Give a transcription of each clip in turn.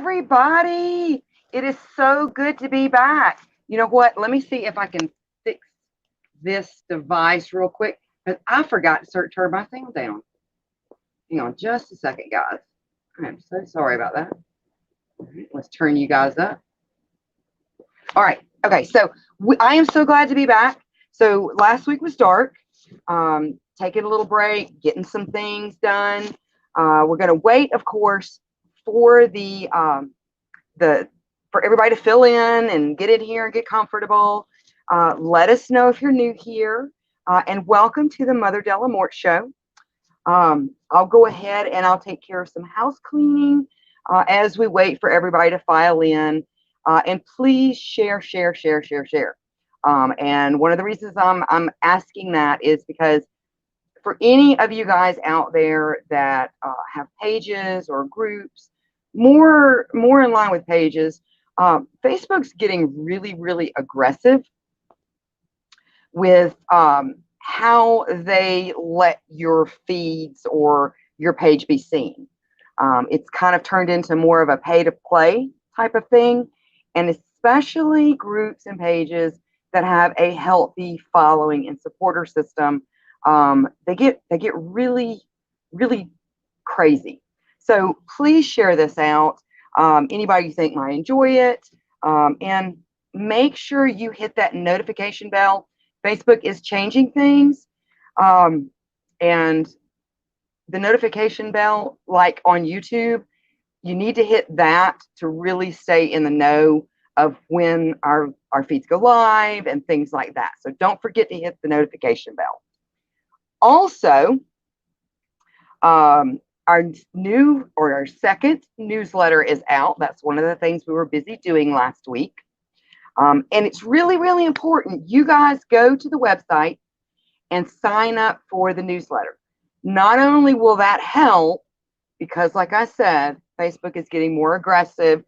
everybody. It is so good to be back. You know what? Let me see if I can fix this device real quick because I forgot to turn my sound down. Hang on just a second, guys. I am so sorry about that. All right, let's turn you guys up. All right. Okay. So I am so glad to be back. So last week was dark. Taking a little break, getting some things done. We're going to wait, of course, for for everybody to fill in and get in here and get comfortable. Let us know if you're new here, and welcome to the Mother Della Morte show. I'll go ahead and I'll take care of some house cleaning as we wait for everybody to file in. And please share. And one of the reasons I'm asking that is because for any of you guys out there that have pages or groups, more in line with pages, Facebook's getting really aggressive with how they let your feeds or your page be seen. It's kind of turned into more of a pay-to-play type of thing, and especially groups and pages that have a healthy following and supporter system. They get really crazy. So please share this out. Anybody you think might enjoy it, and make sure you hit that notification bell. Facebook is changing things, and the notification bell, like on YouTube, you need to hit that to really stay in the know of when our feeds go live and things like that. So don't forget to hit the notification bell. Also, our second newsletter is out. That's one of the things we were busy doing last week. And it's really important you guys go to the website and sign up for the newsletter. Not only will that help, because like I said, Facebook is getting more aggressive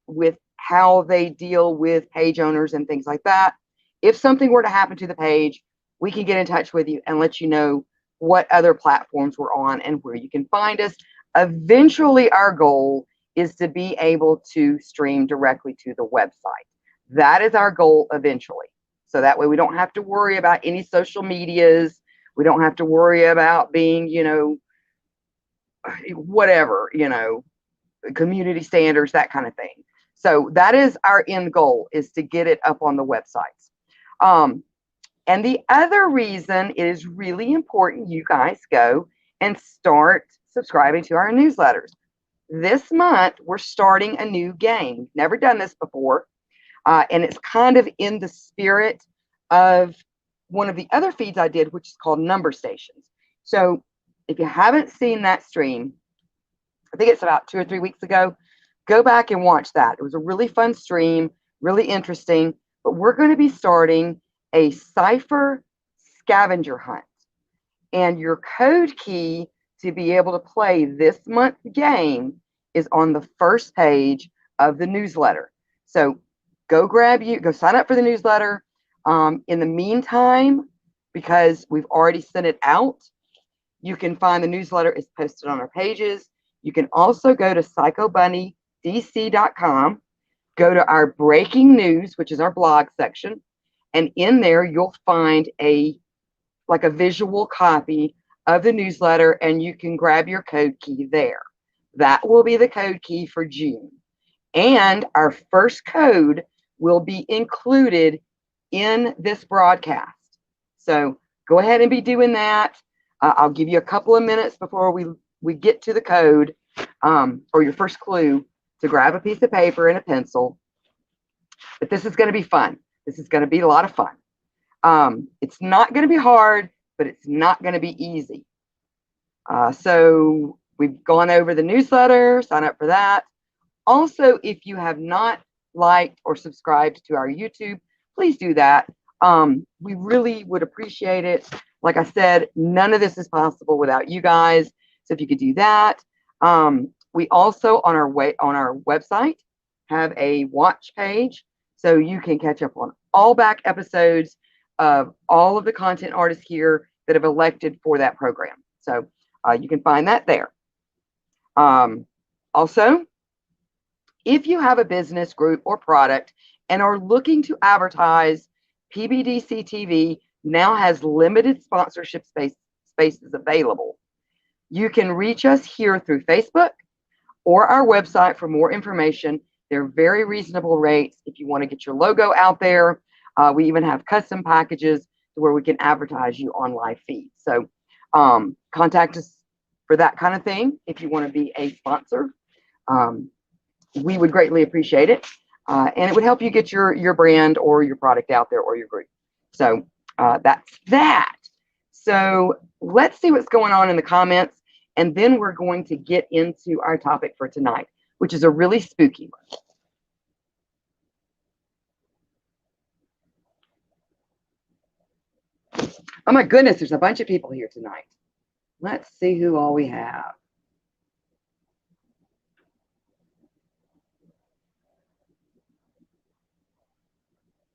with how they deal with page owners and things like that. If something were to happen to the page, we can get in touch with you and let you know what other platforms we're on and where you can find us. Eventually, our goal is to be able to stream directly to the website. That is our goal eventually. So that way we don't have to worry about any social medias. We don't have to worry about being, whatever, community standards, that kind of thing. So that is our end goal, is to get it up on the websites. And the other reason it is really important you guys go and start subscribing to our newsletters. This month, we're starting a new game. Never done this before. And it's kind of in the spirit of one of the other feeds I did, which is called Number Stations. So if you haven't seen that stream, I think it's about 2 or 3 weeks ago, go back and watch that. It was a really fun stream, really interesting. But we're going to be starting a cipher scavenger hunt. And your code key to be able to play this month's game is on the first page of the newsletter. So go sign up for the newsletter. In the meantime, because we've already sent it out, you can find the newsletter is posted on our pages. You can also go to psychobunnydc.com, go to our breaking news, which is our blog section. And in there, you'll find a visual copy of the newsletter, and you can grab your code key there. That will be the code key for June. And our first code will be included in this broadcast. So go ahead and be doing that. I'll give you a couple of minutes before we get to the code, or your first clue, to grab a piece of paper and a pencil. But this is going to be fun. This is going to be a lot of fun. It's not going to be hard, but it's not going to be easy. So we've gone over the newsletter. Sign up for that. Also, if you have not liked or subscribed to our YouTube, please do that. We really would appreciate it. Like I said, none of this is possible without you guys. So if you could do that. We also on our website have a watch page, so you can catch up on all back episodes of all of the content artists here that have elected for that program. So you can find that there. Also, if you have a business, group, or product and are looking to advertise, PBDC TV now has limited sponsorship spaces available. You can reach us here through Facebook or our website for more information. They're very reasonable rates if you want to get your logo out there. We even have custom packages where we can advertise you on live feeds. So contact us for that kind of thing if you want to be a sponsor. We would greatly appreciate it. And it would help you get your brand or your product out there or your group. So that's that. So let's see what's going on in the comments. And then we're going to get into our topic for tonight, which is a really spooky one. Oh my goodness, there's a bunch of people here tonight. Let's see who all we have.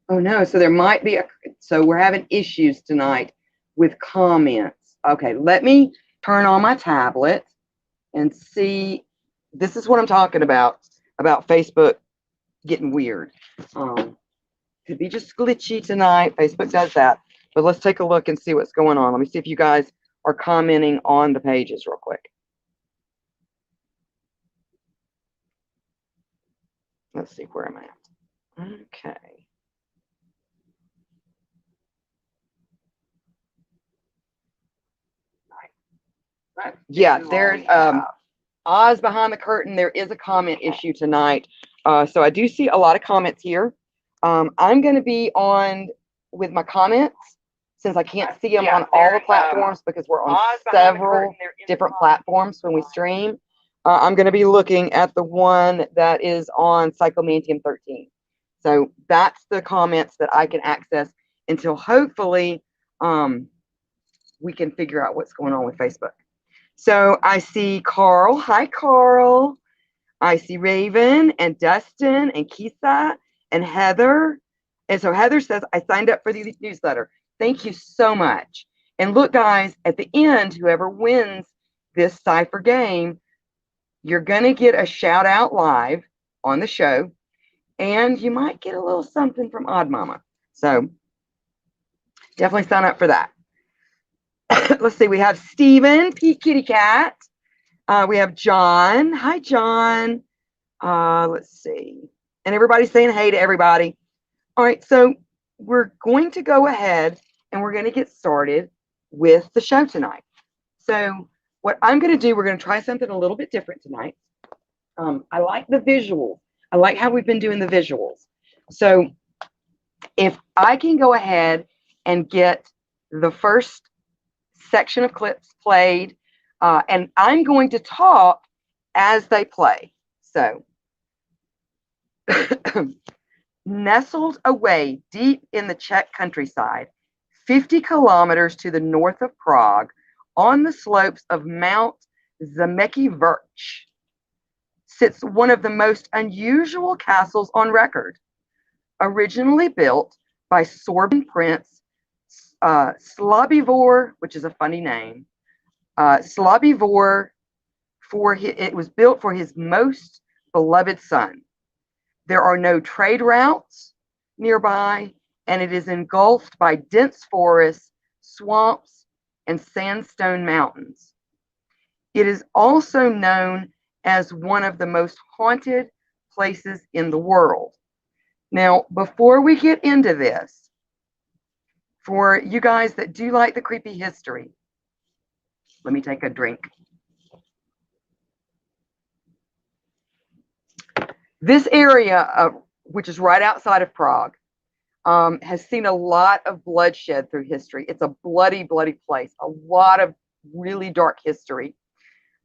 Oh no, so there might be so we're having issues tonight with comments. Okay, let me turn on my tablet and see. This is what I'm talking about Facebook getting weird. Could be just glitchy tonight. Facebook does that. But let's take a look and see what's going on. Let me see if you guys are commenting on the pages real quick. Let's see, where am I at? Okay. Yeah, there's Oz behind the curtain. There is a comment issue tonight. So I do see a lot of comments here. I'm going to be on with my comments since I can't see them on all the platforms because we're on several different platforms when we stream. I'm going to be looking at the one that is on Cyclomantium 13. So that's the comments that I can access until hopefully we can figure out what's going on with Facebook. So I see Carl. Hi, Carl. I see Raven and Dustin and Kisa and Heather. And so Heather says, I signed up for the newsletter. Thank you so much. And look, guys, at the end, whoever wins this cipher game, you're going to get a shout out live on the show. And you might get a little something from Odd Mama. So definitely sign up for that. Let's see. We have Stephen, Pete Kitty Cat. We have John. Hi, John. Let's see. And everybody's saying hey to everybody. All right. So we're going to go ahead and we're going to get started with the show tonight. So what I'm going to do, we're going to try something a little bit different tonight. I like the visuals. I like how we've been doing the visuals. So if I can go ahead and get the first section of clips played, and I'm going to talk as they play. So nestled away deep in the Czech countryside, 50 kilometers to the north of Prague, on the slopes of Mount Zámecký vrch, sits one of the most unusual castles on record. Originally built by Sorbian Prince Solbyvor, which is a funny name. Solbyvor, it was built for his most beloved son. There are no trade routes nearby, and it is engulfed by dense forests, swamps, and sandstone mountains. It is also known as one of the most haunted places in the world. Now, before we get into this, for you guys that do like the creepy history, let me take a drink. This area, which is right outside of Prague, has seen a lot of bloodshed through history. It's a bloody, bloody place, a lot of really dark history.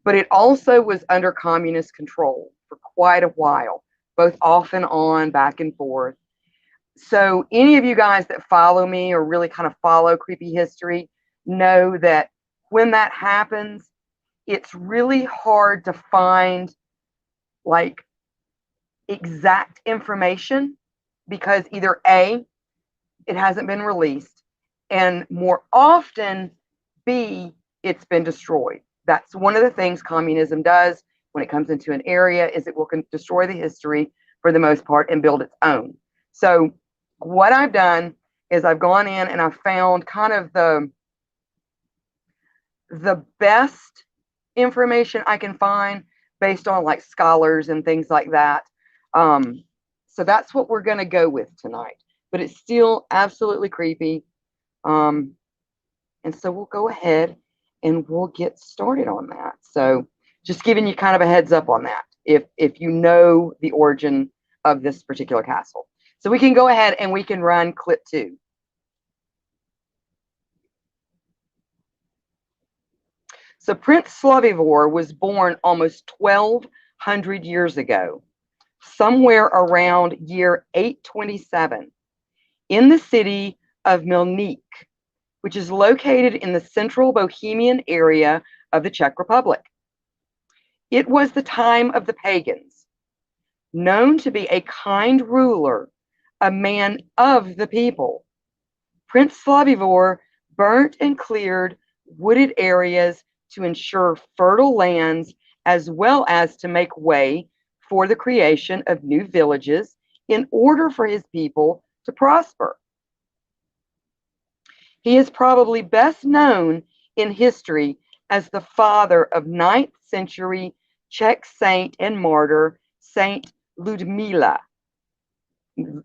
But it also was under communist control for quite a while, both off and on, back and forth. So any of you guys that follow me or really kind of follow creepy history know that when that happens, it's really hard to find like exact information because either A, it hasn't been released, and more often, B, it's been destroyed. That's one of the things communism does. when it comes into an area is it will destroy the history for the most part and build its own. So what I've done is I've gone in and I've found kind of the best information I can find based on like scholars and things like that. So that's what we're going to go with tonight, but it's still absolutely creepy. And so we'll go ahead and we'll get started on that. So just giving you kind of a heads up on that, if you know the origin of this particular castle. So we can go ahead and we can run clip 2. So Prince Solbyvor was born almost 1,200 years ago, somewhere around year 827, in the city of Mělník, which is located in the central Bohemian area of the Czech Republic. It was the time of the pagans, known to be a kind ruler, a man of the people. Prince Solbyvor burnt and cleared wooded areas to ensure fertile lands, as well as to make way for the creation of new villages in order for his people to prosper. He is probably best known in history as the father of 9th century Czech saint and martyr, Saint Ludmila.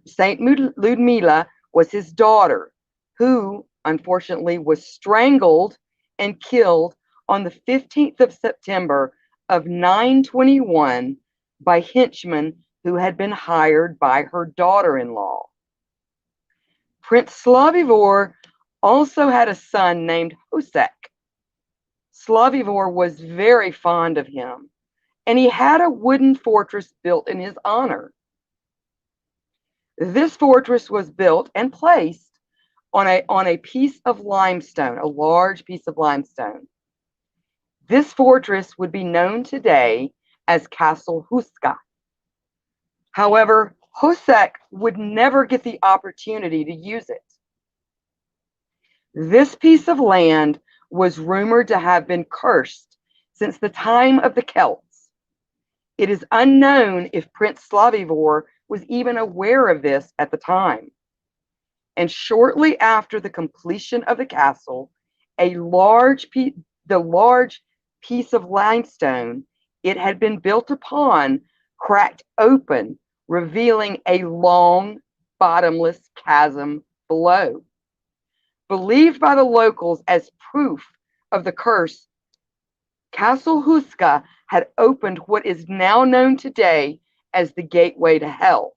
Saint Ludmila was his daughter, who unfortunately was strangled and killed on the 15th of September of 921 by henchmen who had been hired by her daughter-in-law. Prince Solbyvor also had a son named Houska. Solbyvor was very fond of him, and he had a wooden fortress built in his honor. This fortress was built and placed on a piece of limestone, a large piece of limestone. This fortress would be known today as Castle Houska. However, Houska would never get the opportunity to use it. This piece of land was rumored to have been cursed since the time of the Celts. It is unknown if Prince Solbyvor was even aware of this at the time. And shortly after the completion of the castle, the large piece of limestone it had been built upon cracked open, revealing a long, bottomless chasm below. Believed by the locals as proof of the curse, Castle Houska had opened what is now known today as the gateway to hell.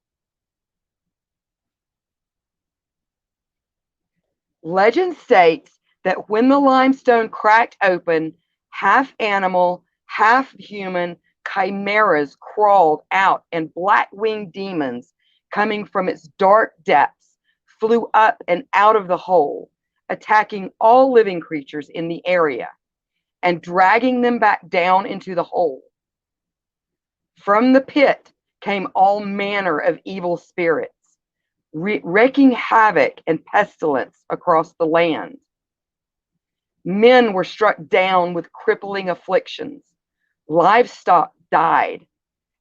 Legend states that when the limestone cracked open, half animal, half human chimeras crawled out, and black-winged demons coming from its dark depths flew up and out of the hole, attacking all living creatures in the area and dragging them back down into the hole. From the pit came all manner of evil spirits, wreaking havoc and pestilence across the land. Men were struck down with crippling afflictions, livestock died,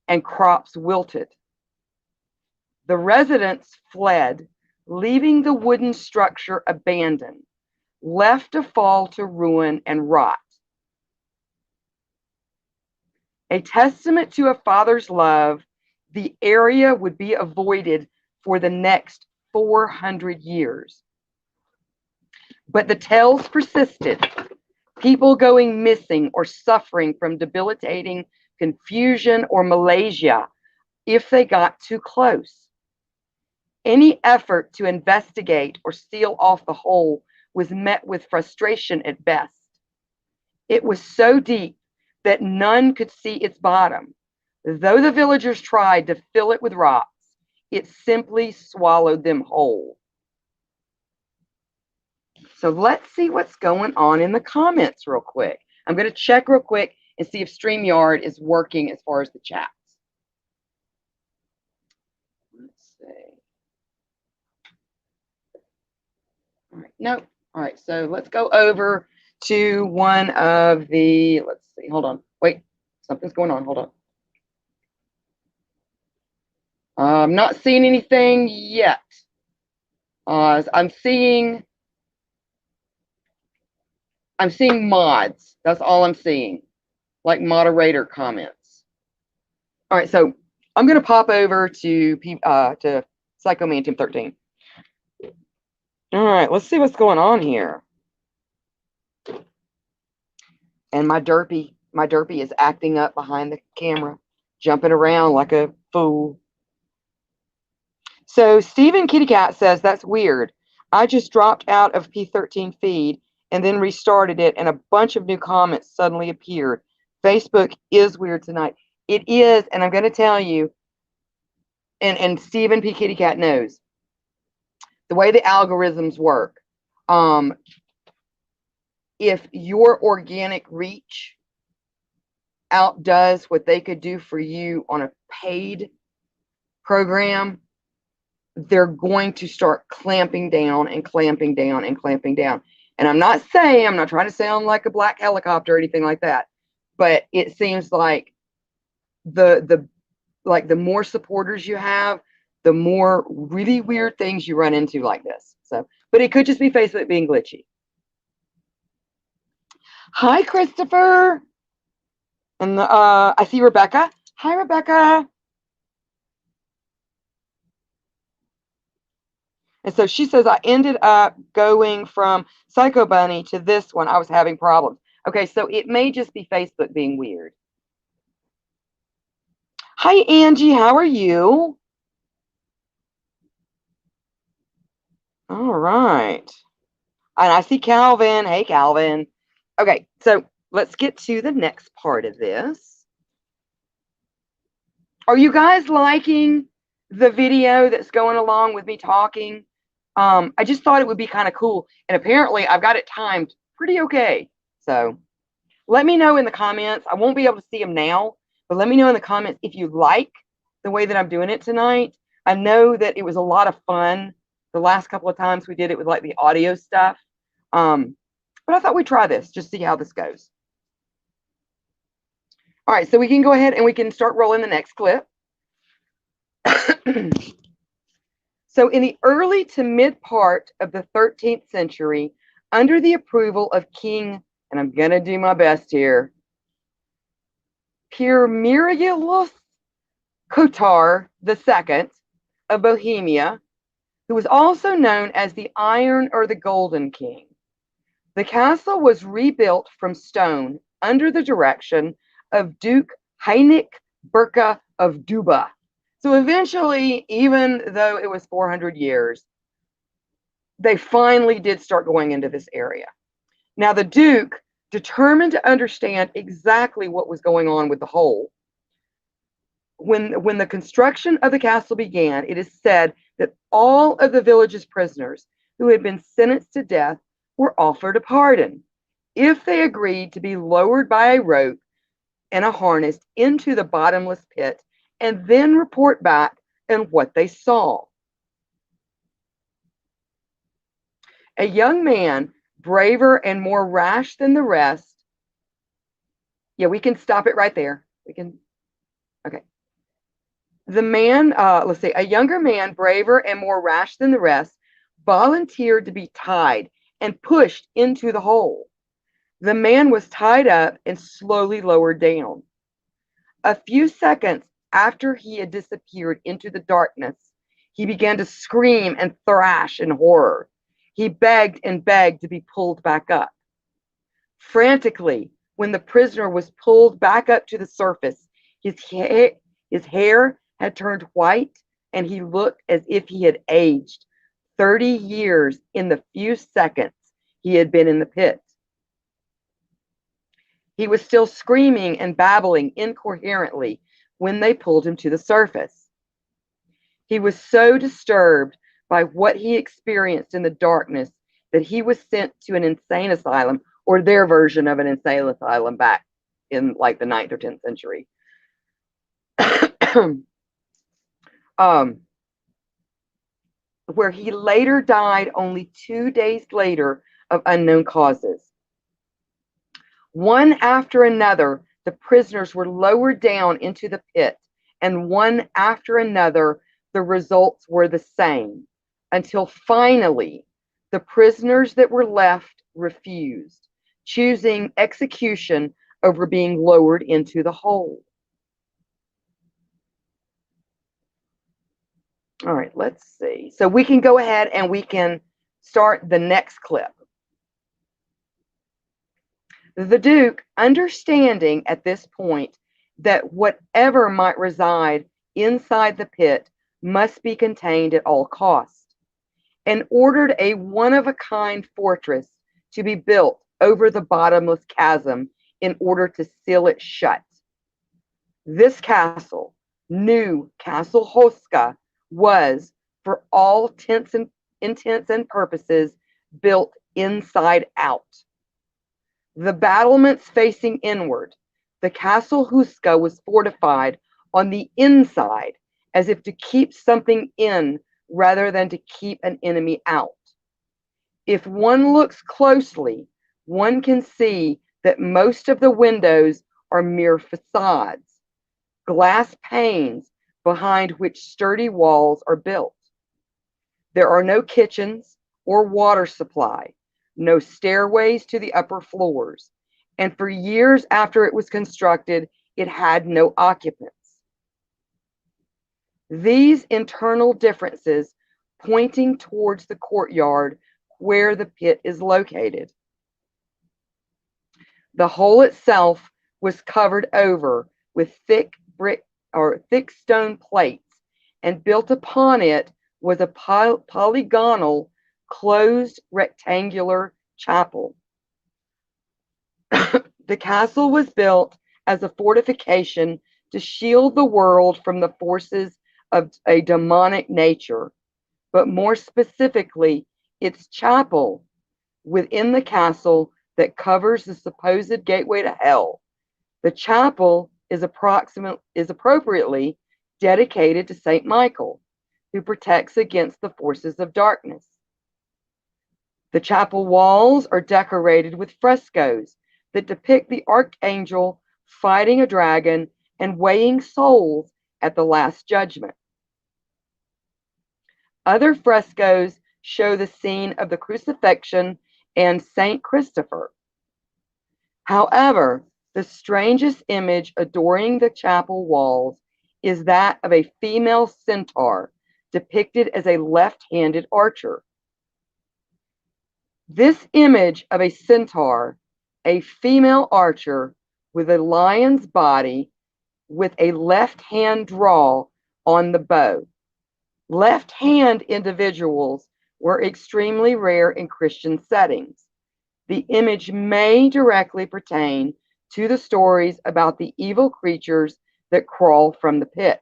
and crops wilted. The residents fled, leaving the wooden structure abandoned, left to fall to ruin and rot. A testament to a father's love, the area would be avoided for the next 400 years. But the tales persisted, people going missing or suffering from debilitating confusion or malaise if they got too close. Any effort to investigate or seal off the hole was met with frustration at best. It was so deep that none could see its bottom. Though the villagers tried to fill it with rocks, it simply swallowed them whole. So let's see what's going on in the comments real quick. I'm going to check real quick and see if StreamYard is working as far as the chats. Let's see. All right, nope. All right, so let's go over to one of the, let's see, hold on, wait, Something's going on. Hold on. I'm not seeing anything yet. I'm seeing mods. That's all I'm seeing, like moderator comments. All right, so I'm going to pop over to Psychomantium 13. All right, let's see what's going on here. And my derpy is acting up behind the camera, jumping around like a fool. So Stephen Kitty Cat says, that's weird. I just dropped out of P13 feed and then restarted it, and a bunch of new comments suddenly appeared. Facebook is weird tonight. It is, and I'm going to tell you, and Stephen P. Kitty Cat knows, the way the algorithms work, if your organic reach outdoes what they could do for you on a paid program, they're going to start clamping down and clamping down and clamping down. And I'm not trying to sound like a black helicopter or anything like that, but it seems like the more supporters you have, the more really weird things you run into like this. So, but it could just be Facebook being glitchy. Hi, Christopher. And I see Rebecca. Hi, Rebecca. And so she says, I ended up going from Psycho Bunny to this one. I was having problems. Okay, so it may just be Facebook being weird. Hi, Angie. How are you? All right. And I see Calvin. Hey, Calvin. Okay, so let's get to the next part of this. Are you guys liking the video that's going along with me talking? I just thought it would be kind of cool. And apparently I've got it timed pretty okay. So let me know in the comments. I won't be able to see them now, but let me know in the comments if you like the way that I'm doing it tonight. I know that it was a lot of fun the last couple of times we did it with like the audio stuff. But I thought we'd try this, just see how this goes. All right, so we can go ahead and we can start rolling the next clip. So in the early to mid part of the 13th century, under the approval of King, and I'm going to do my best here, Pirmirius Kotar II of Bohemia, who was also known as the Iron or the Golden King. The castle was rebuilt from stone under the direction of Duke Heinrich Berke of Duba. So eventually, even though it was 400 years, they finally did start going into this area. Now, the Duke, determined to understand exactly what was going on with the hole, when the construction of the castle began, it is said that all of the village's prisoners who had been sentenced to death were offered a pardon if they agreed to be lowered by a rope and a harness into the bottomless pit and then report back on what they saw. A young man, braver and more rash than the rest. Yeah, we can stop it right there. We can, okay. The man, let's see, a younger man, braver and more rash than the rest, volunteered to be tied and pushed into the hole. The man was tied up and slowly lowered down. A few seconds after he had disappeared into the darkness, he began to scream and thrash in horror. He begged and begged to be pulled back up. Frantically, when the prisoner was pulled back up to the surface, his hair had turned white and he looked as if he had aged 30 years in the few seconds he had been in the pit. He was still screaming and babbling incoherently when they pulled him to the surface. He was so disturbed by what he experienced in the darkness that he was sent to an insane asylum, or their version of an insane asylum back in like the 9th or 10th century. Where he later died only 2 days later of unknown causes. One after another, the prisoners were lowered down into the pit, and one after another, the results were the same, until finally the prisoners that were left refused, choosing execution over being lowered into the hole. All right, let's see. So we can go ahead and we can start the next clip. The Duke, understanding at this point that whatever might reside inside the pit must be contained at all costs, and ordered a one-of-a-kind fortress to be built over the bottomless chasm in order to seal it shut. This castle, new Castle Houska, was, for all intents and purposes, built inside out. The battlements facing inward, the Castle Houska was fortified on the inside as if to keep something in rather than to keep an enemy out. If one looks closely, one can see that most of the windows are mere facades, glass panes behind which sturdy walls are built. There are no kitchens or water supply, no stairways to the upper floors, and for years after it was constructed, it had no occupants. These internal differences pointing towards the courtyard where the pit is located. The hole itself was covered over with thick brick or thick stone plates, and built upon it was a polygonal, closed rectangular chapel. The castle was built as a fortification to shield the world from the forces of a demonic nature, but more specifically, its chapel within the castle that covers the supposed gateway to hell. The chapel is appropriately dedicated to Saint Michael, who protects against the forces of darkness. The chapel walls are decorated with frescoes that depict the archangel fighting a dragon and weighing souls at the Last Judgment. Other frescoes show the scene of the crucifixion and Saint Christopher. However, the strangest image adoring the chapel walls is that of a female centaur depicted as a left-handed archer. This image of a centaur, a female archer with a lion's body with a left hand draw on the bow. Left hand individuals were extremely rare in Christian settings. The image may directly pertain to the stories about the evil creatures that crawl from the pit.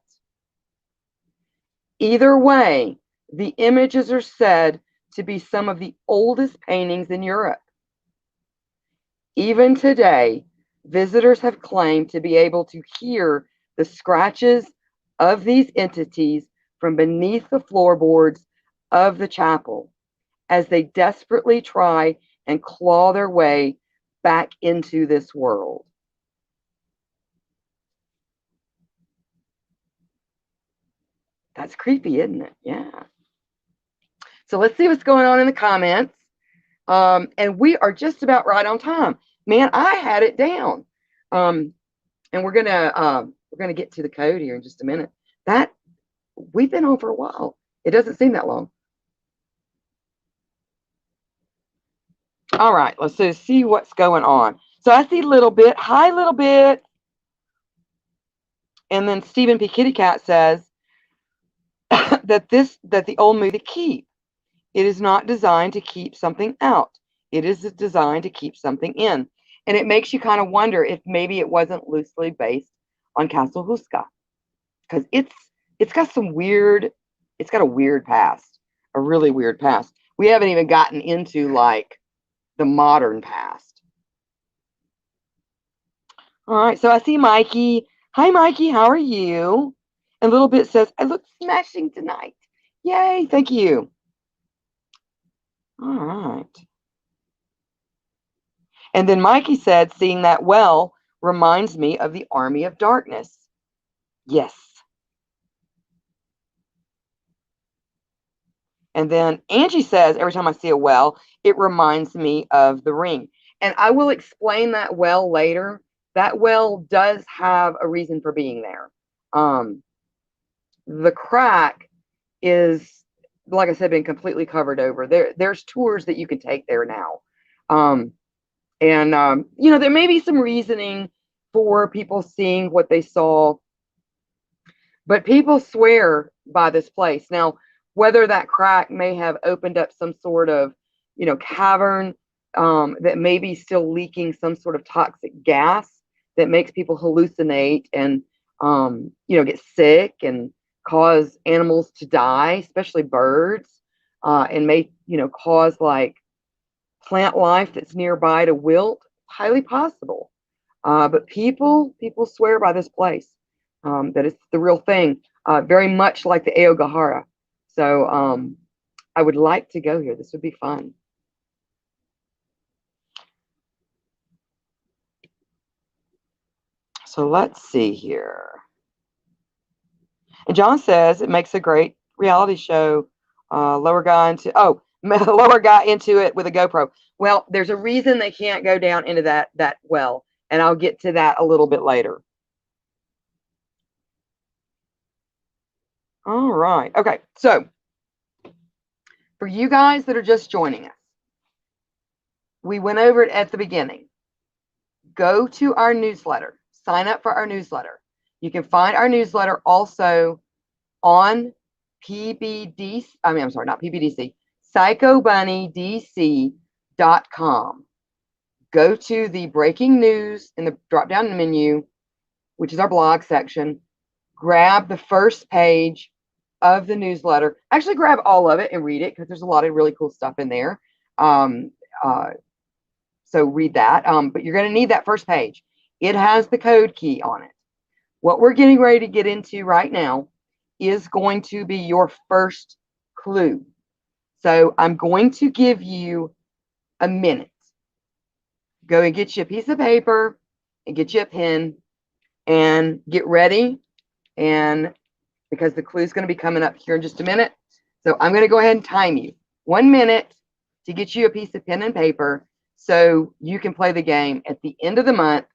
Either way, the images are said to be some of the oldest paintings in Europe. Even today, visitors have claimed to be able to hear the scratches of these entities from beneath the floorboards of the chapel as they desperately try and claw their way back into this world. That's creepy, isn't it? Yeah. So let's see what's going on in the comments. And we are just about right on time. Man, I had it down. And we're gonna get to the code here in just a minute. That we've been on for a while. It doesn't seem that long. All right, let's see what's going on. So I see Little Bit. Hi, Little Bit. And then Stephen P. Kitty Cat says that the old movie keep. It is not designed to keep something out. It is designed to keep something in. And it makes you kind of wonder if maybe it wasn't loosely based on Castle Houska. Because it's got some weird, it's got a weird past. A really weird past. We haven't even gotten into like the modern past. All right, so I see Mikey. Hi, Mikey, how are you? And Little Bit says, I look smashing tonight. Yay, thank you. All right. And then Mikey said, seeing that well, reminds me of the army of darkness. Yes. And then Angie says, every time I see a well, it reminds me of the ring. And I will explain that well later. That well does have a reason for being there. The crack is, like I said, been completely covered over. There's tours that you can take there now. You know, there may be some reasoning for people seeing what they saw, but people swear by this place. Now, whether that crack may have opened up some sort of, you know, cavern that may be still leaking some sort of toxic gas that makes people hallucinate and, you know, get sick and cause animals to die, especially birds, and may, you know, cause like plant life that's nearby to wilt. Highly possible. But people swear by this place, that it's the real thing, very much like the Aogahara. So I would like to go here. This would be fun. So let's see here. And John says it makes a great reality show. Lower guy into it with a GoPro. Well, there's a reason they can't go down into that well, and I'll get to that a little bit later. All right. Okay. So for you guys that are just joining us, we went over it at the beginning. Go to our newsletter. Sign up for our newsletter. You can find our newsletter also on PBDC. I'm sorry, not PBDC. PsychoBunnyDC.com. Go to the breaking news in the drop-down menu, which is our blog section. Grab the first page of the newsletter. Actually, grab all of it and read it because there's a lot of really cool stuff in there. So read that. But you're going to need that first page. It has the code key on it. What we're getting ready to get into right now is going to be your first clue. So I'm going to give you a minute. Go and get you a piece of paper and get you a pen and get ready. And because the clue is going to be coming up here in just a minute. So I'm going to go ahead and time you 1 minute to get you a piece of pen and paper so you can play the game. At the end of the month,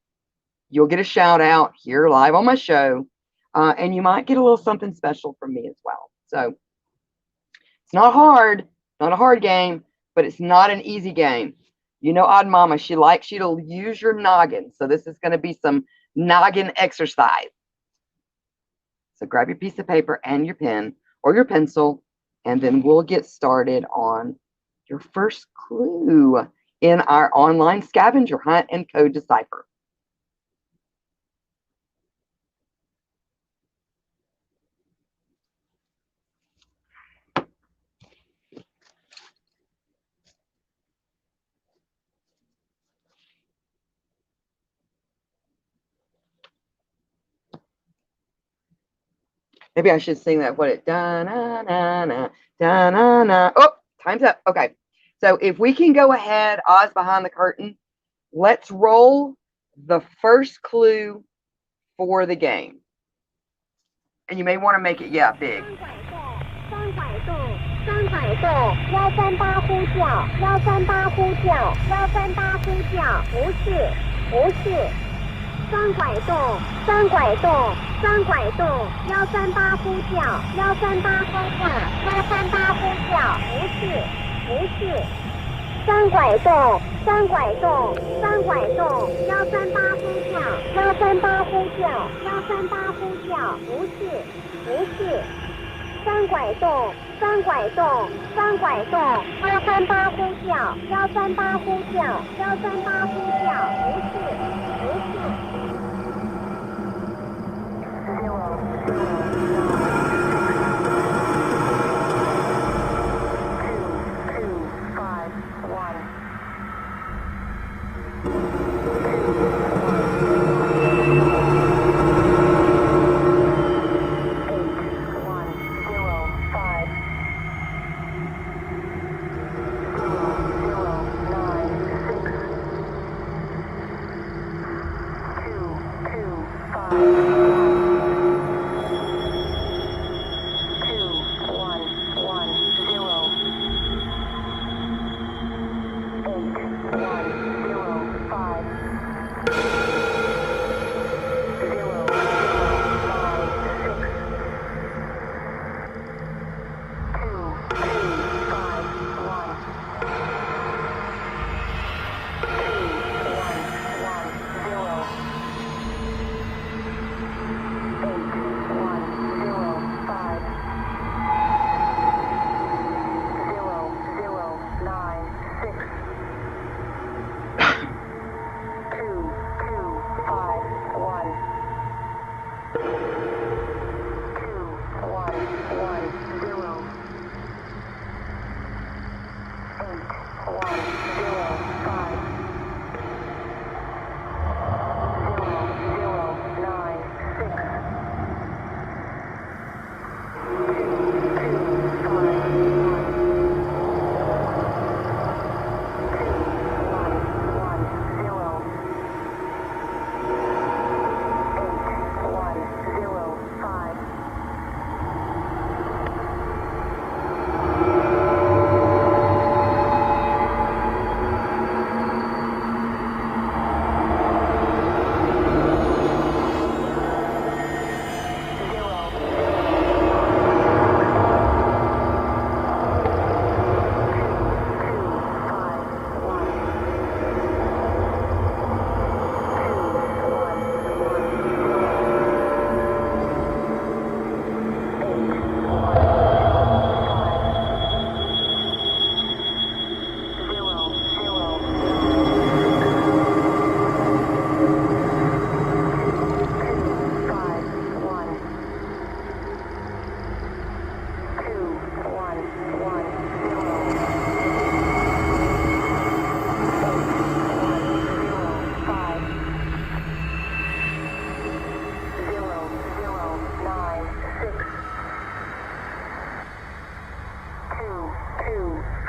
you'll get a shout out here live on my show. And you might get a little something special from me as well. So it's not hard, not a hard game, but it's not an easy game. You know, Odd Mama, she likes you to use your noggin. So this is going to be some noggin exercise. So grab your piece of paper and your pen or your pencil, and then we'll get started on your first clue in our online scavenger hunt and code decipher. Maybe I should sing that. What it da na na na da na na. Oh, time's up. Okay. So if we can go ahead, Oz behind the curtain, let's roll the first clue for the game. And you may want to make it, yeah, big. 3拐洞，3拐洞，3拐洞，138呼叫，138呼叫，138呼叫，不是，3拐洞，3拐洞，3拐洞，138呼叫，138呼叫，138呼叫，不是，3拐洞，3拐洞，3拐洞，138呼叫，138呼叫，138呼叫，不是。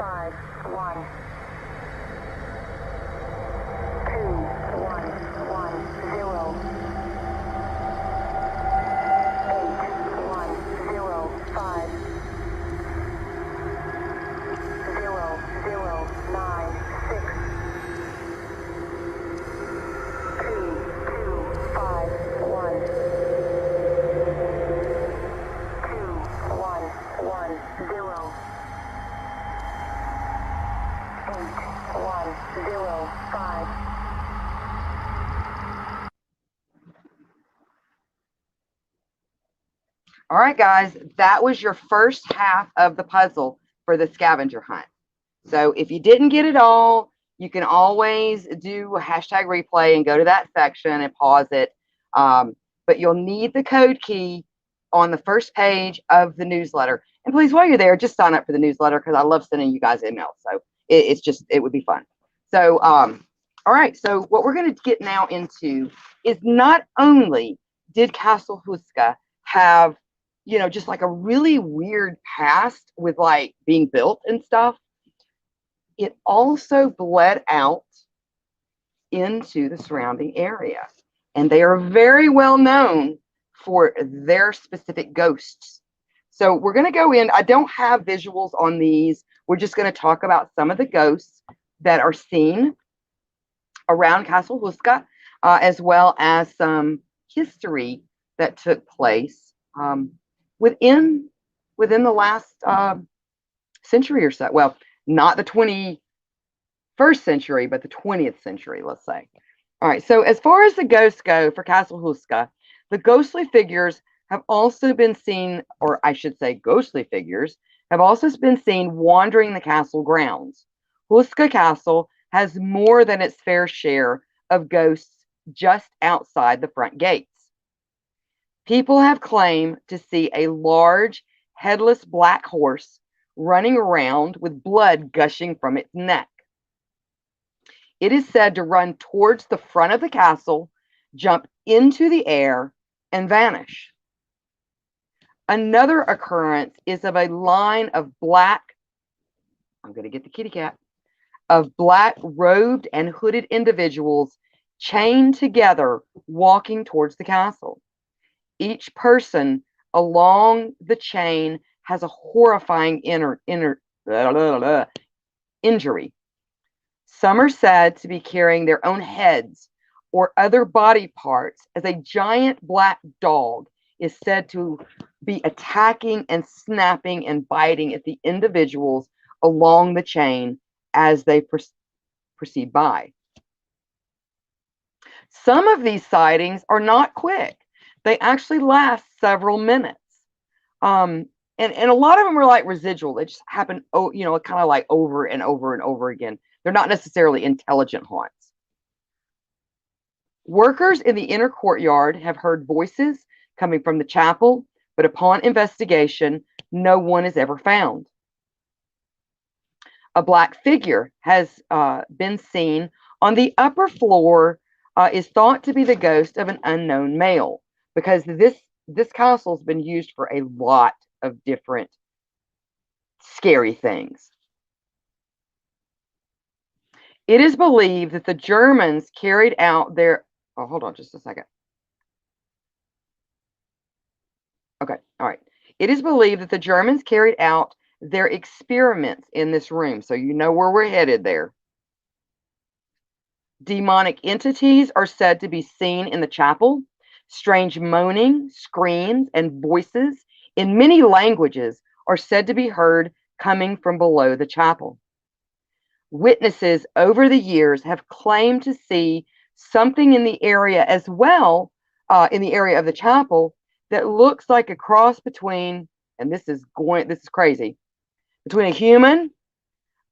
5, 1, 2, 1, 1, 0, 8, 1, 0, 5, 0, 0, 9, 6, 2, 2, 5, 1, 2, 1, 1, 0, 8, 1, 0, 5. All right, guys, that was your first half of the puzzle for the scavenger hunt. So if you didn't get it all, you can always do a hashtag replay and go to that section and pause it. But you'll need the code key on the first page of the newsletter. And please, while you're there, just sign up for the newsletter because I love sending you guys emails. So it would be fun. So, all right. So what we're going to get now into is not only did Castle Houska have, you know, just like a really weird past with like being built and stuff, it also bled out into the surrounding area. And they are very well known for their specific ghosts. So we're going to go in. I don't have visuals on these. We're just going to talk about some of the ghosts that are seen around Castle Houska, as well as some history that took place within the last century or so. Well, not the 21st century, but the 20th century, let's say. All right, so as far as the ghosts go for Castle Houska, the ghostly figures have also been seen, or I should say ghostly figures, have also been seen wandering the castle grounds. Houska Castle has more than its fair share of ghosts just outside the front gates. People have claimed to see a large, headless black horse running around with blood gushing from its neck. It is said to run towards the front of the castle, jump into the air, and vanish. Another occurrence is of a line of black, I'm going to get the kitty cat, of black robed and hooded individuals chained together walking towards the castle. Each person along the chain has a horrifying injury. Some are said to be carrying their own heads or other body parts, as a giant black dog is said to be attacking and snapping and biting at the individuals along the chain as they proceed by. Some of these sightings are not quick. They actually last several minutes. And a lot of them are like residual. They just happen, you know, kind of like over and over and over again. They're not necessarily intelligent haunts. Workers in the inner courtyard have heard voices coming from the chapel, but upon investigation, no one is ever found. A black figure has been seen on the upper floor, is thought to be the ghost of an unknown male, because this castle has been used for a lot of different scary things. It is believed that the Germans carried out their, oh, hold on just a second. Okay, all right. It is believed that the Germans carried out their experiments in this room, so you know where we're headed there. Demonic entities are said to be seen in the chapel. Strange moaning, screams, and voices in many languages are said to be heard coming from below the chapel. Witnesses over the years have claimed to see something in the area as well, in the area of the chapel, that looks like a cross between, and this is crazy, between a human,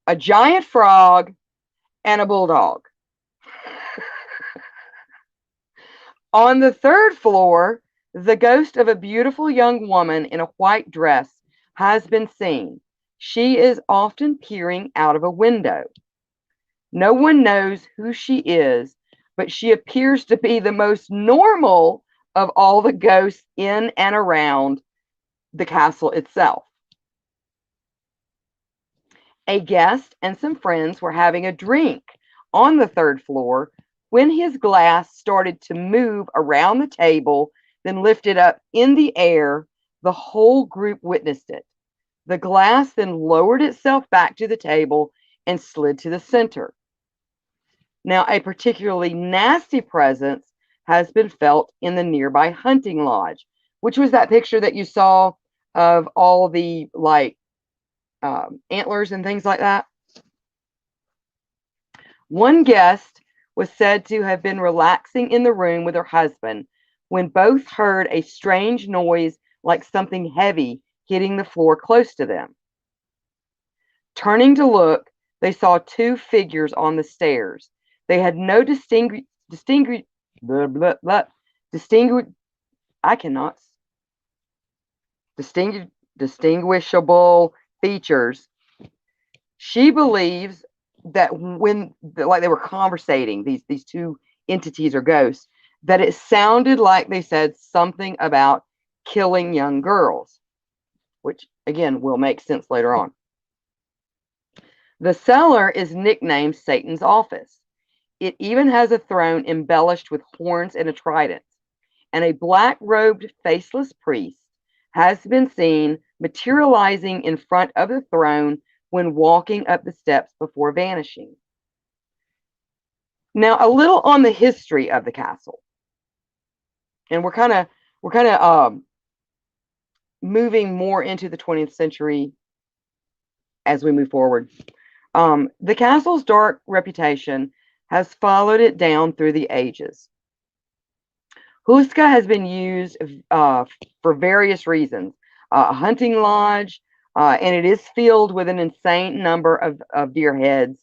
a giant frog, and a bulldog. On the third floor, the ghost of a beautiful young woman in a white dress has been seen. She is often peering out of a window. No one knows who she is, but she appears to be the most normal of all the ghosts in and around the castle itself. A guest and some friends were having a drink on the third floor when his glass started to move around the table, then lifted up in the air. The whole group witnessed it. The glass then lowered itself back to the table and slid to the center. Now, a particularly nasty presence has been felt in the nearby hunting lodge, which was that picture that you saw of all the antlers and things like that. One guest was said to have been relaxing in the room with her husband when both heard a strange noise like something heavy hitting the floor close to them. Turning to look, they saw two figures on the stairs. They had no distinguishable features. She believes that when they were conversating, these two entities or ghosts, that it sounded like they said something about killing young girls, which again will make sense later on. The cellar is nicknamed Satan's office. It even has a throne embellished with horns and a trident, and a black-robed, faceless priest has been seen materializing in front of the throne when walking up the steps before vanishing. Now, a little on the history of the castle, and we're kind of moving more into the 20th century as we move forward. The castle's dark reputation has followed it down through the ages. Houska has been used for various reasons. A hunting lodge, and it is filled with an insane number of deer heads.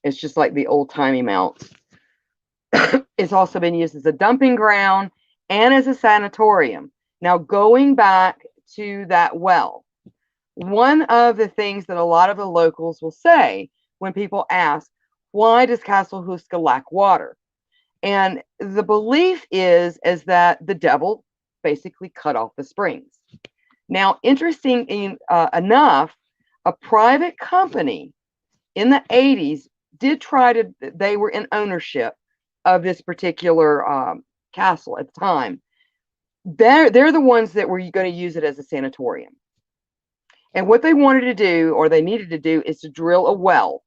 It's just like the old-timey mounts. It's also been used as a dumping ground and as a sanatorium. Now, going back to that well, one of the things that a lot of the locals will say when people ask, why does Castle Houska lack water? And the belief is that the devil basically cut off the springs. Now, interesting enough, a private company in the 80s did they were in ownership of this particular castle at the time. They're the ones that were going to use it as a sanatorium. And what they wanted to do, or they needed to do, is to drill a well.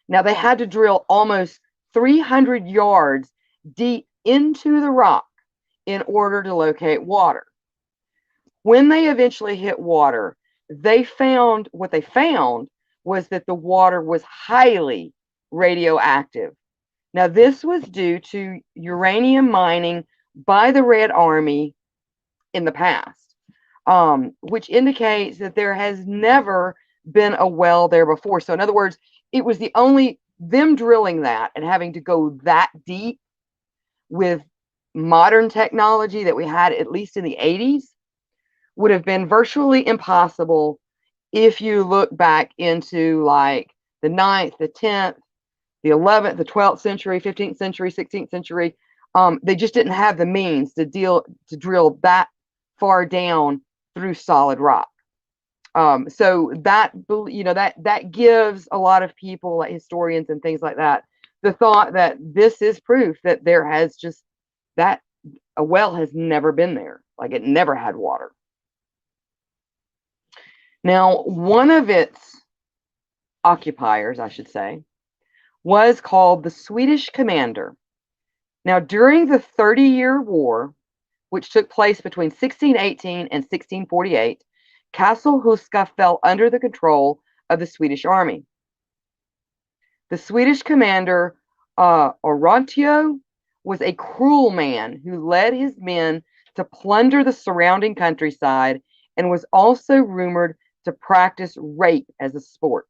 Now, they had to drill almost 300 yards deep into the rock in order to locate water. When they eventually hit water, what they found was that the water was highly radioactive. Now, this was due to uranium mining by the Red Army in the past, which indicates that there has never been a well there before. So in other words, it was them drilling that and having to go that deep with modern technology that we had, at least in the 80s, would have been virtually impossible if you look back into like the 9th, the 10th, the 11th, the 12th century, 15th century, 16th century. They just didn't have the means to drill that far down through solid rock. So that gives a lot of people, like historians and things like that, the thought that this is proof that a well has never been there. Like it never had water. Now, one of its occupiers, I should say, was called the Swedish Commander. Now, during the 30-Year War, which took place between 1618 and 1648, Castle Houska fell under the control of the Swedish army. The Swedish commander, Oroncio, was a cruel man who led his men to plunder the surrounding countryside and was also rumored to practice rape as a sport.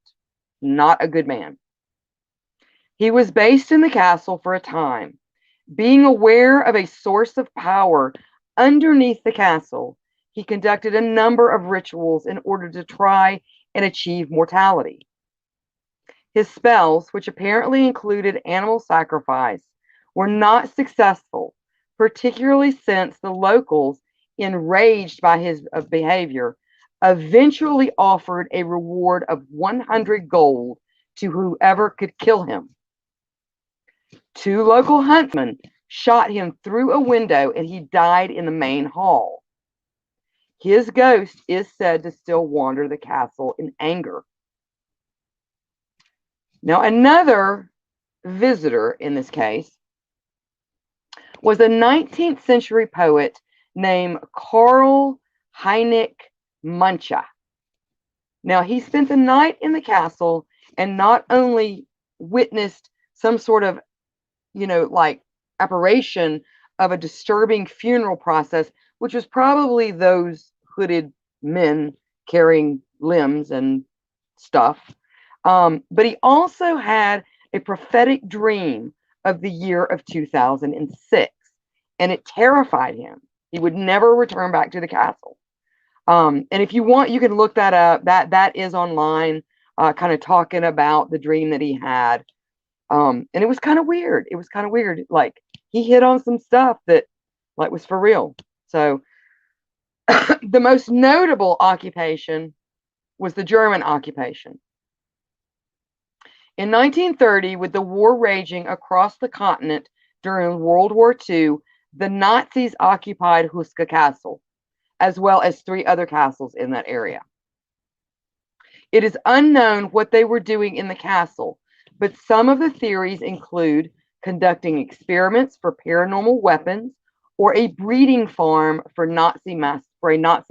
Not a good man. He was based in the castle for a time. Being aware of a source of power underneath the castle, he conducted a number of rituals in order to try and achieve mortality. His spells, which apparently included animal sacrifice, were not successful, particularly since the locals, enraged by his behavior, eventually offered a reward of 100 gold to whoever could kill him. 2 local huntsmen shot him through a window and he died in the main hall. His ghost is said to still wander the castle in anger. Now, another visitor in this case was a 19th century poet named Karl Heinrich Mancha. Now, he spent the night in the castle and not only witnessed some sort of, like apparition of a disturbing funeral process, which was probably those hooded men carrying limbs and stuff, but he also had a prophetic dream of the year of 2006, and it terrified him. He would never return back to the castle. And if you want, you can look that up. That is online, kind of talking about the dream that he had. And it was kind of weird. It was kind of weird. Like, he hit on some stuff that like was for real. So the most notable occupation was the German occupation. In 1930, with the war raging across the continent during World War II, the Nazis occupied Houska Castle, as well as 3 other castles in that area. It is unknown what they were doing in the castle, but some of the theories include conducting experiments for paranormal weapons or a breeding farm for a Nazi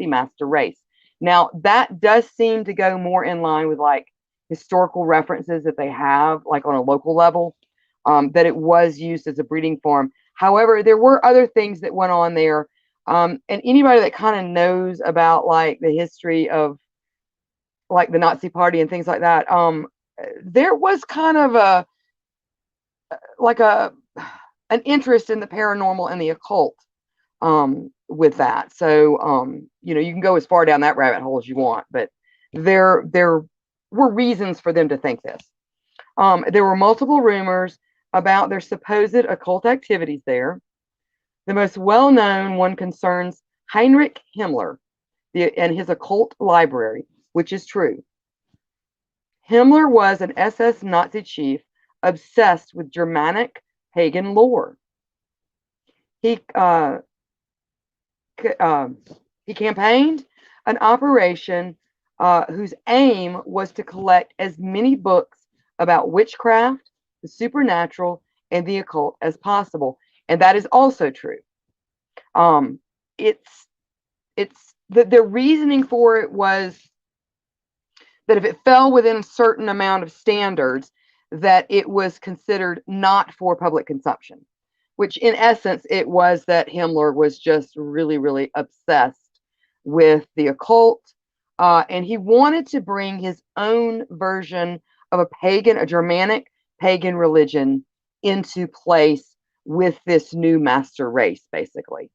master race. Now, that does seem to go more in line with like historical references that they have, like on a local level, that it was used as a breeding farm. However, there were other things that went on there. And anybody that kind of knows about like the history of like the Nazi Party and things like that, there was kind of an interest in the paranormal and the occult with that. So, you can go as far down that rabbit hole as you want, but there were reasons for them to think this. There were multiple rumors about their supposed occult activities there. The most well-known one concerns Heinrich Himmler and his occult library, which is true. Himmler was an SS Nazi chief obsessed with Germanic pagan lore. He campaigned an operation whose aim was to collect as many books about witchcraft, the supernatural, and the occult as possible. And that is also true. It's the reasoning for it was that if it fell within a certain amount of standards, that it was considered not for public consumption, which in essence, it was that Himmler was just really, really obsessed with the occult. And he wanted to bring his own version of a Germanic pagan religion into place with this new master race, basically.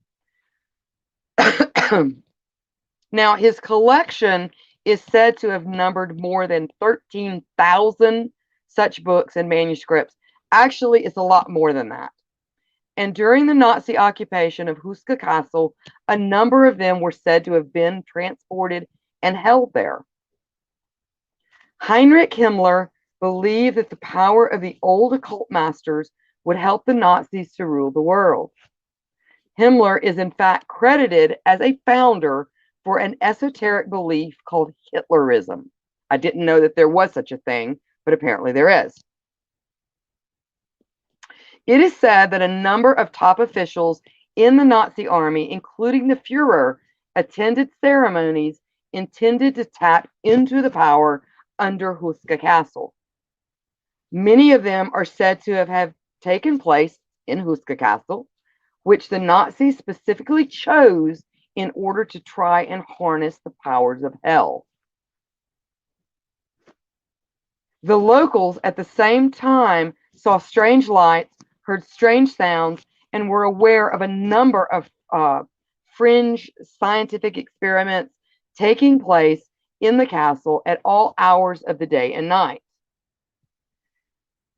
Now, his collection is said to have numbered more than 13,000 such books and manuscripts. Actually, it's a lot more than that. And during the Nazi occupation of Houska Castle, a number of them were said to have been transported and held there. Heinrich Himmler believed that the power of the old occult masters would help the Nazis to rule the world. Himmler is in fact credited as a founder for an esoteric belief called Hitlerism. I didn't know that there was such a thing, but apparently there is. It is said that a number of top officials in the Nazi army, including the Führer, attended ceremonies intended to tap into the power under Houska Castle. Many of them are said to have taken place in Houska Castle, which the Nazis specifically chose in order to try and harness the powers of hell. The locals at the same time saw strange lights, heard strange sounds, and were aware of a number of fringe scientific experiments taking place in the castle at all hours of the day and night.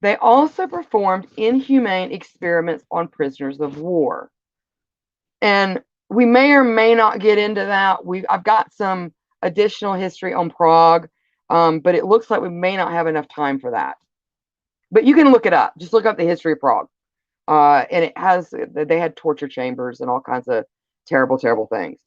They also performed inhumane experiments on prisoners of war. And we may or may not get into that. I've got some additional history on Prague, but it looks like we may not have enough time for that. But you can look it up. Just look up the history of Prague. And it has, they had torture chambers and all kinds of terrible, terrible things.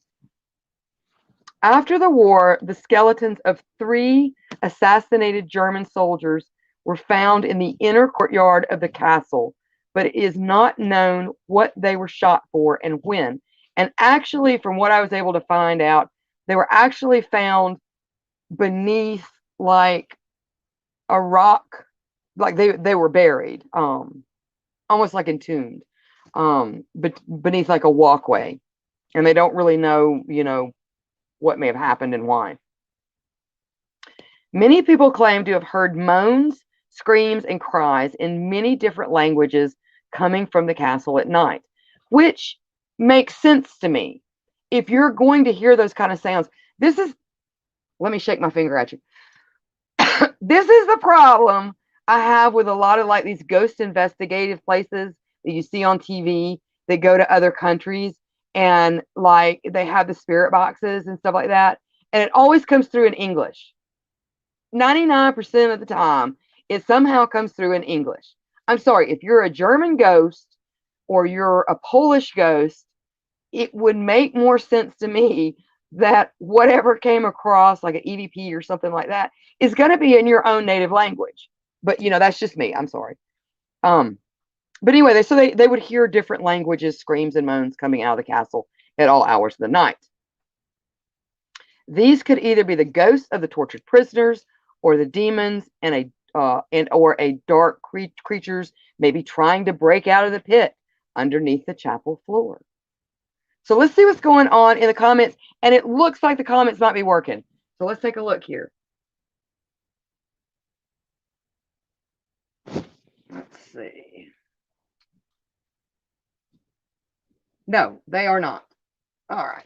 After the war, the skeletons of 3 assassinated German soldiers were found in the inner courtyard of the castle, but it is not known what they were shot for and when. And actually, from what I was able to find out, they were actually found beneath like a rock, like they were buried, almost like entombed, but beneath like a walkway. And they don't really know, what may have happened and why. Many people claim to have heard moans, screams, and cries in many different languages coming from the castle at night, which makes sense to me. If you're going to hear those kind of sounds, let me shake my finger at you. This is the problem I have with a lot of like these ghost investigative places that you see on TV that go to other countries, and like they have the spirit boxes and stuff like that, and it always comes through in English. 99% of the time, it somehow comes through in English. I'm sorry, if you're a German ghost or you're a Polish ghost, it would make more sense to me that whatever came across, like an EVP or something like that, is going to be in your own native language. But, that's just me. I'm sorry. But anyway, they would hear different languages, screams and moans coming out of the castle at all hours of the night. These could either be the ghosts of the tortured prisoners or the demons or a dark creatures maybe trying to break out of the pit underneath the chapel floor. So let's see what's going on in the comments. And it looks like the comments might be working. So let's take a look here. Let's see. No, they are not. All right.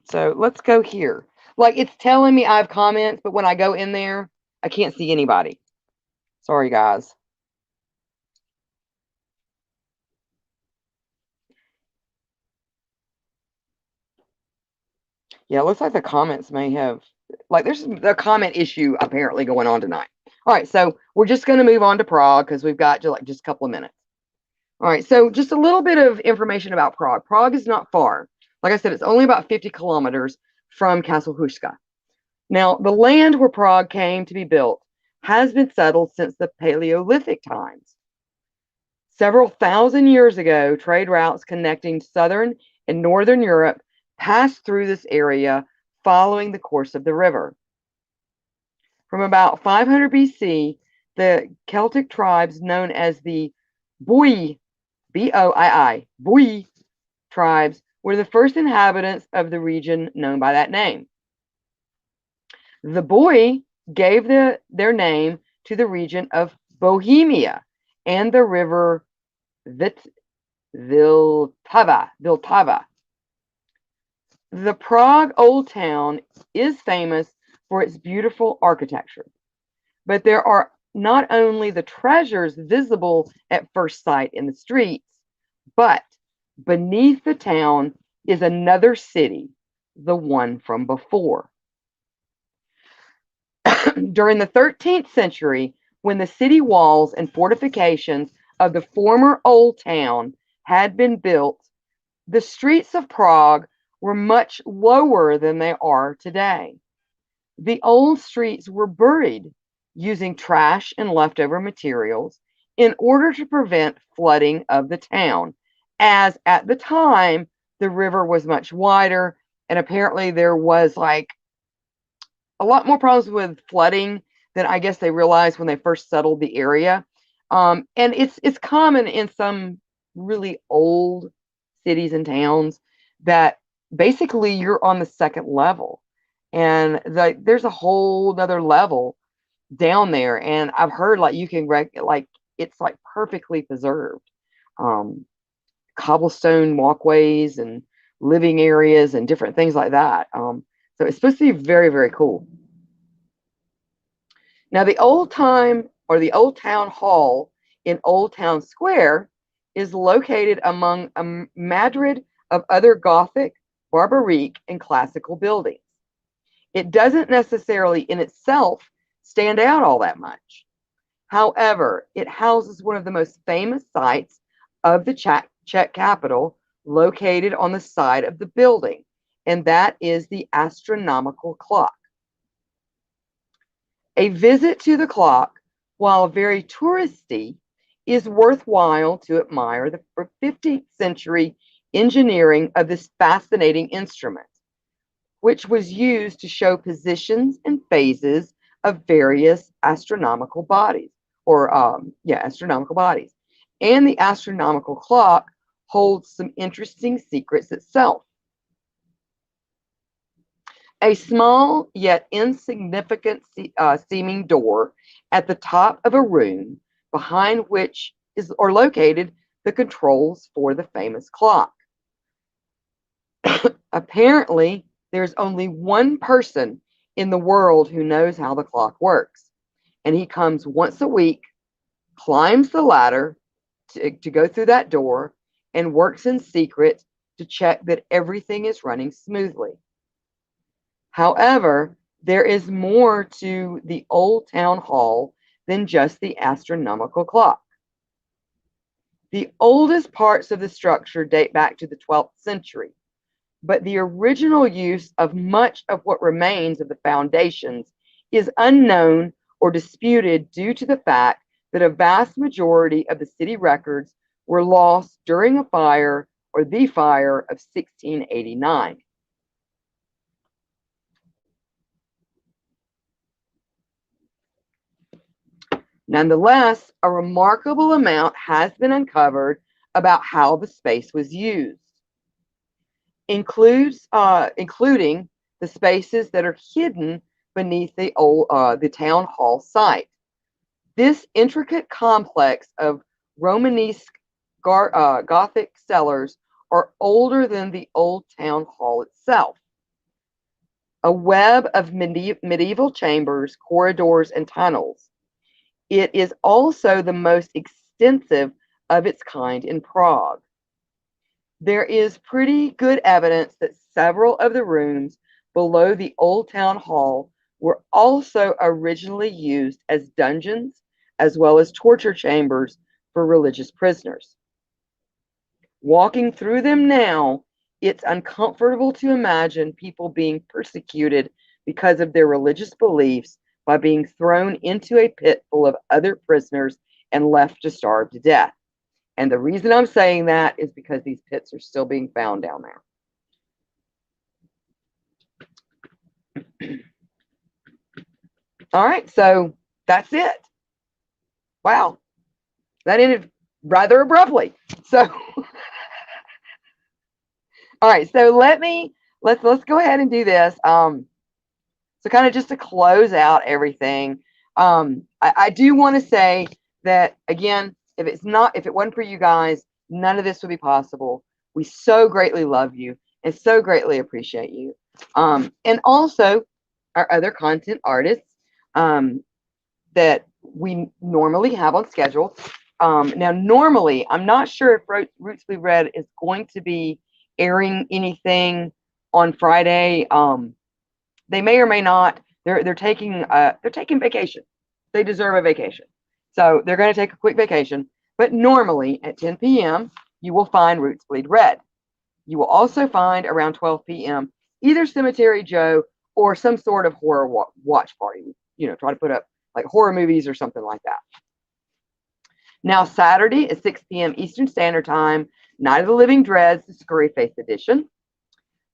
So let's go here. Like it's telling me I have comments, but when I go in there, I can't see anybody. Sorry, guys. Yeah, it looks like the comments may have, like there's a comment issue apparently going on tonight. All right, so we're just going to move on to Prague because we've got just a couple of minutes. All right, so just a little bit of information about Prague. Prague is not far. Like I said, it's only about 50 kilometers from Castle Houska. Now, the land where Prague came to be built has been settled since the Paleolithic times. Several thousand years ago, trade routes connecting southern and northern Europe passed through this area following the course of the river. From about 500 BC, the Celtic tribes known as the Boii, B-O-I-I, Boii tribes were the first inhabitants of the region known by that name. The Boii gave their name to the region of Bohemia and the river Vltava. The Prague Old Town is famous for its beautiful architecture, but there are not only the treasures visible at first sight in the streets, but beneath the town is another city, the one from before. During the 13th century, when the city walls and fortifications of the former Old Town had been built, the streets of Prague were much lower than they are today. The old streets were buried using trash and leftover materials in order to prevent flooding of the town, as at the time the river was much wider, and apparently there was like a lot more problems with flooding than I guess they realized when they first settled the area. And it's common in some really old cities and towns that basically you're on the second level, and there's a whole other level down there. And I've heard like you can like it's like perfectly preserved, cobblestone walkways and living areas and different things like that. So it's supposed to be very, very cool. Now, the Old Town Hall in Old Town Square is located among a madrid of other Gothic, Barbaric, and classical buildings. It doesn't necessarily in itself stand out all that much. However, it houses one of the most famous sites of the Czech capital, located on the side of the building, and that is the astronomical clock. A visit to the clock, while very touristy, is worthwhile to admire the 15th century engineering of this fascinating instrument, which was used to show positions and phases of various astronomical bodies, astronomical bodies. And the astronomical clock holds some interesting secrets itself. A small yet insignificant seeming door at the top of a room, behind which are located the controls for the famous clock. Apparently, there's only one person in the world who knows how the clock works, and he comes once a week, climbs the ladder to go through that door, and works in secret to check that everything is running smoothly. However, there is more to the old town hall than just the astronomical clock. The oldest parts of the structure date back to the 12th century, but the original use of much of what remains of the foundations is unknown or disputed due to the fact that a vast majority of the city records were lost during a fire or the fire of 1689. Nonetheless, a remarkable amount has been uncovered about how the space was used, including the spaces that are hidden beneath the town hall site. This intricate complex of Romanesque Gothic cellars are older than the old town hall itself. A web of medieval chambers, corridors, and tunnels. It is also the most extensive of its kind in Prague. There is pretty good evidence that several of the rooms below the old town hall were also originally used as dungeons, as well as torture chambers for religious prisoners. Walking through them now, it's uncomfortable to imagine people being persecuted because of their religious beliefs by being thrown into a pit full of other prisoners and left to starve to death. And the reason I'm saying that is because these pits are still being found down there. All right, so that's it. Wow, that ended rather abruptly. So, all right, so let's go ahead and do this. So kind of just to close out everything, I do want to say that again, if it wasn't for you guys, none of this would be possible. We so greatly love you and so greatly appreciate you. And also our other content artists that we normally have on schedule. Now, normally, I'm not sure if Roots Bleed Red is going to be airing anything on Friday. They may or may not. They're taking vacation. They deserve a vacation, so they're going to take a quick vacation. But normally at 10 p.m. you will find Roots Bleed Red. You will also find around 12 p.m. either Cemetery Joe or some sort of horror watch party. Try to put up like horror movies or something like that. Now Saturday at 6 p.m. Eastern Standard Time, Night of the Living Dreads, the Scurry Face Edition.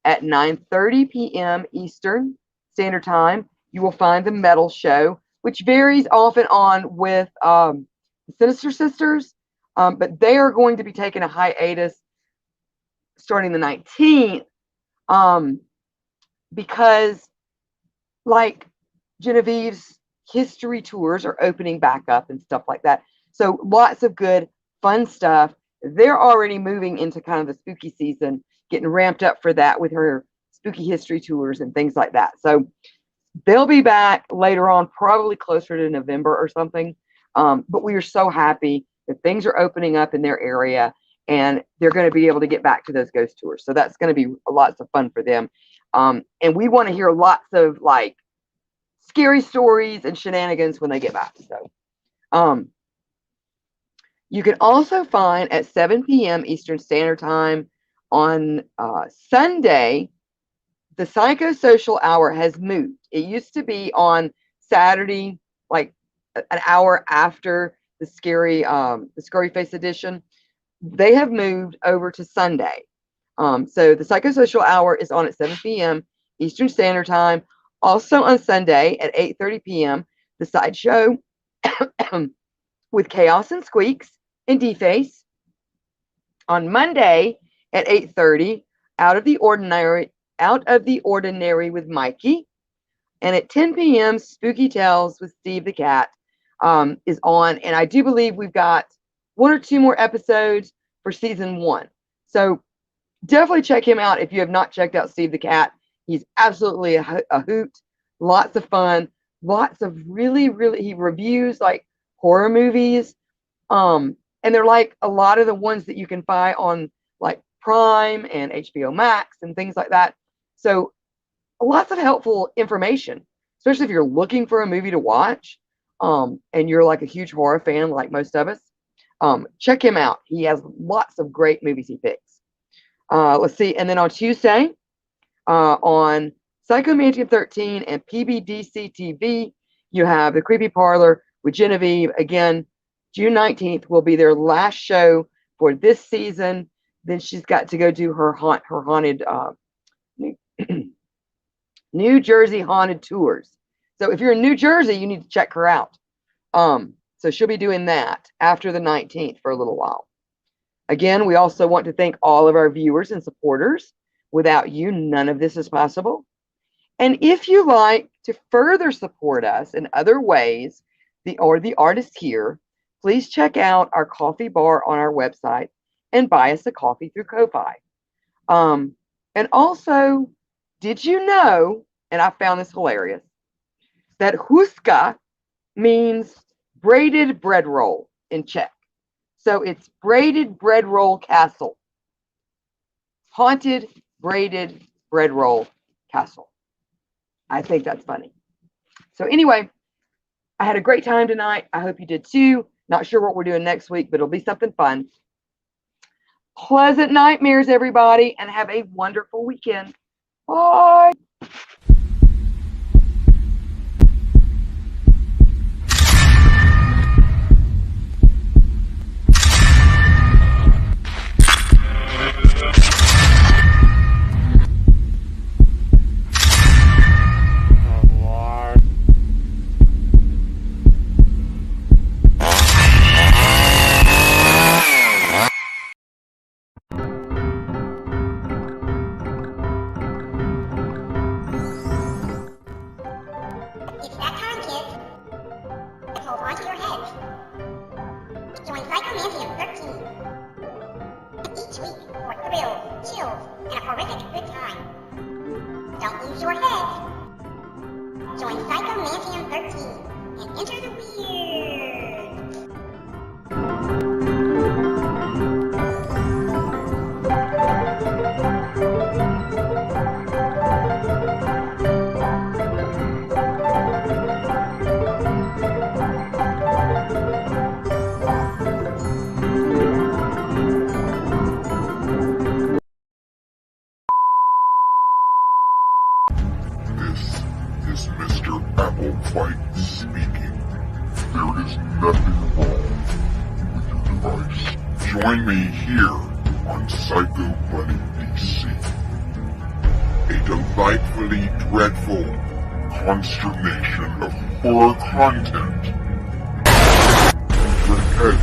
At 9:30 p.m. Eastern Standard Time, you will find the Metal Show, which varies off and on with the Sinister Sisters, but they are going to be taking a hiatus starting the 19th because, like, Genevieve's history tours are opening back up and stuff like that. So lots of good, fun stuff. They're already moving into kind of the spooky season, getting ramped up for that with her spooky history tours and things like that. So they'll be back later on, probably closer to November or something. But we are so happy that things are opening up in their area and they're going to be able to get back to those ghost tours. So that's going to be lots of fun for them. And we want to hear lots of like scary stories and shenanigans when they get back. So you can also find at 7 p.m. Eastern Standard Time on Sunday, the psychosocial hour has moved. It used to be on Saturday, like an hour after the scary face edition. They have moved over to Sunday. So the psychosocial hour is on at 7 p.m. Eastern Standard Time. Also on Sunday at 8:30 p.m., the sideshow with Chaos and Squeaks and Deface. On Monday at 8:30, Out of the Ordinary with Mikey. And at 10 p.m., Spooky Tales with Steve the Cat is on. And I do believe we've got 1 or 2 more episodes for season 1. So definitely check him out if you have not checked out Steve the Cat. He's absolutely a hoot. Lots of fun. Lots of really, he reviews like horror movies. And they're like a lot of the ones that you can find on like Prime and HBO Max and things like that. So lots of helpful information, especially if you're looking for a movie to watch and you're like a huge horror fan like most of us. Check him out. He has lots of great movies he picks. Let's see. And then on Tuesday, on Psychomantium 13 and PBDC TV, you have The Creepy Parlor with Genevieve. Again, June 19th will be their last show for this season. Then she's got to go do her haunted New Jersey haunted tours. So if you're in New Jersey, you need to check her out. So she'll be doing that after the 19th for a little while. Again, we also want to thank all of our viewers and supporters. Without you, none of this is possible. And if you like to further support us in other ways, the artist here, please check out our coffee bar on our website and buy us a coffee through Ko-Fi. And also, did you know, and I found this hilarious, that Houska means braided bread roll in Czech. So it's braided bread roll castle. Haunted braided bread roll castle. I think that's funny. So anyway, I had a great time tonight. I hope you did too. Not sure what we're doing next week, but it'll be something fun. Pleasant nightmares, everybody, and have a wonderful weekend. Bye. It's that time, kids. Hold on to your heads. Join Psychomantium 13. Each week for thrills, chills, and a horrific good time. Don't lose your head. Join Psychomantium 13 and enter the weird. This is Mr. Applewhite speaking. There is nothing wrong with your device. Join me here on Psycho Bunny DC. A delightfully dreadful consternation of horror content. Your head